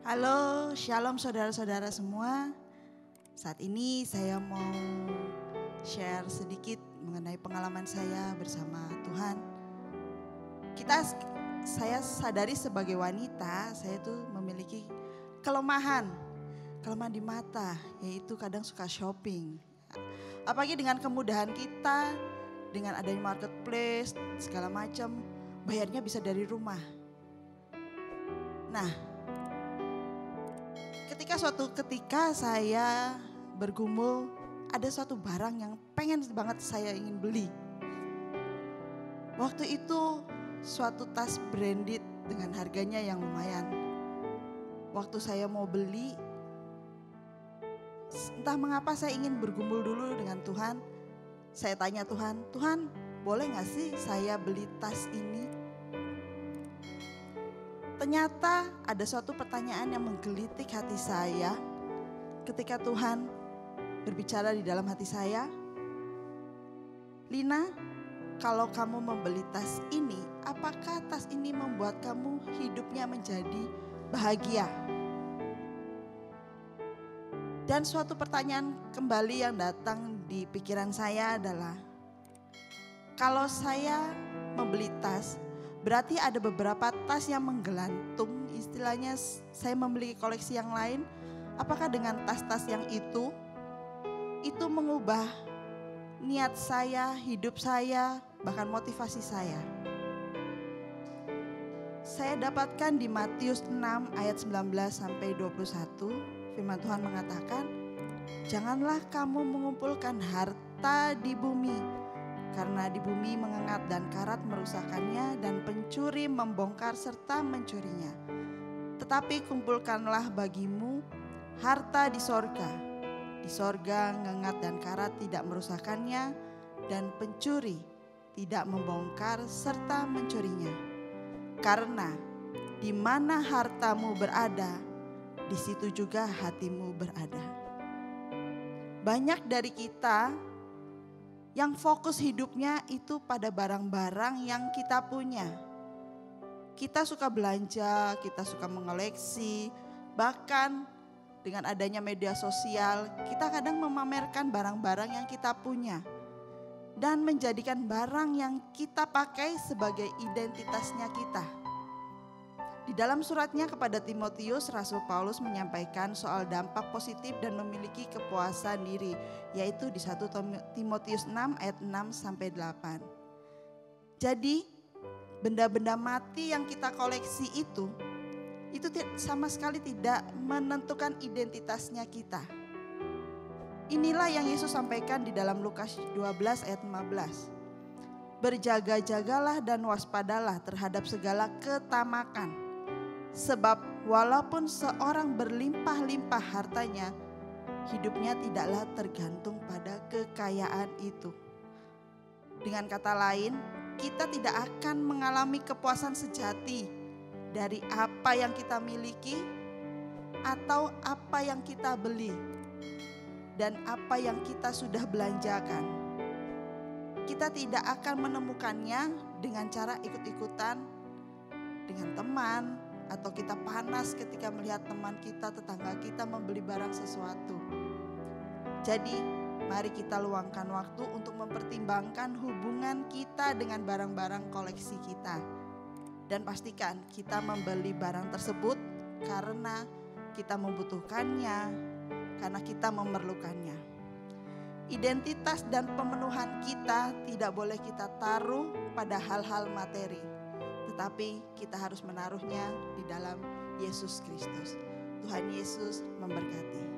Halo, shalom saudara-saudara semua. Saat ini saya mau share sedikit mengenai pengalaman saya bersama Tuhan. Saya sadari sebagai wanita, saya tuh memiliki kelemahan di mata, yaitu kadang suka shopping. Apalagi dengan kemudahan kita, dengan adanya marketplace, segala macam, bayarnya bisa dari rumah. Nah, suatu ketika saya bergumul, ada suatu barang yang pengen banget saya ingin beli. Waktu itu suatu tas branded dengan harganya yang lumayan. Waktu saya mau beli, entah mengapa saya ingin bergumul dulu dengan Tuhan. Saya tanya Tuhan, boleh gak sih saya beli tas ini? Ternyata ada suatu pertanyaan yang menggelitik hati saya ketika Tuhan berbicara di dalam hati saya. Lina, kalau kamu membeli tas ini, apakah tas ini membuat kamu hidupnya menjadi bahagia? Dan suatu pertanyaan kembali yang datang di pikiran saya adalah, kalau saya membeli tas, berarti ada beberapa tas yang menggelantung, istilahnya saya memiliki koleksi yang lain. Apakah dengan tas-tas yang itu mengubah niat saya, hidup saya, bahkan motivasi saya? Saya dapatkan di Matius 6 ayat 19 sampai 21, firman Tuhan mengatakan, janganlah kamu mengumpulkan harta di bumi, karena di bumi mengengat dan karat merusakkannya dan pencuri membongkar serta mencurinya. Tetapi kumpulkanlah bagimu harta di sorga. Di sorga mengengat dan karat tidak merusakkannya dan pencuri tidak membongkar serta mencurinya. Karena di mana hartamu berada, di situ juga hatimu berada. Banyak dari kita yang fokus hidupnya itu pada barang-barang yang kita punya. Kita suka belanja, kita suka mengoleksi, bahkan dengan adanya media sosial, kita kadang memamerkan barang-barang yang kita punya dan menjadikan barang yang kita pakai sebagai identitasnya kita. Di dalam suratnya kepada Timotius, Rasul Paulus menyampaikan soal dampak positif dan memiliki kepuasan diri, yaitu di 1 Timotius 6 ayat 6 sampai 8. Jadi, benda-benda mati yang kita koleksi itu sama sekali tidak menentukan identitasnya kita. Inilah yang Yesus sampaikan di dalam Lukas 12 ayat 15. Berjaga-jagalah dan waspadalah terhadap segala ketamakan. Sebab walaupun seorang berlimpah-limpah hartanya, hidupnya tidaklah tergantung pada kekayaan itu. Dengan kata lain, kita tidak akan mengalami kepuasan sejati dari apa yang kita miliki atau apa yang kita beli dan apa yang kita sudah belanjakan. Kita tidak akan menemukannya dengan cara ikut-ikutan dengan teman, atau kita panas ketika melihat teman kita, tetangga kita membeli barang sesuatu. Jadi mari kita luangkan waktu untuk mempertimbangkan hubungan kita dengan barang-barang koleksi kita. Dan pastikan kita membeli barang tersebut karena kita membutuhkannya, karena kita memerlukannya. Identitas dan pemenuhan kita tidak boleh kita taruh pada hal-hal materi, tetapi kita harus menaruhnya di dalam Yesus Kristus. Tuhan Yesus memberkati.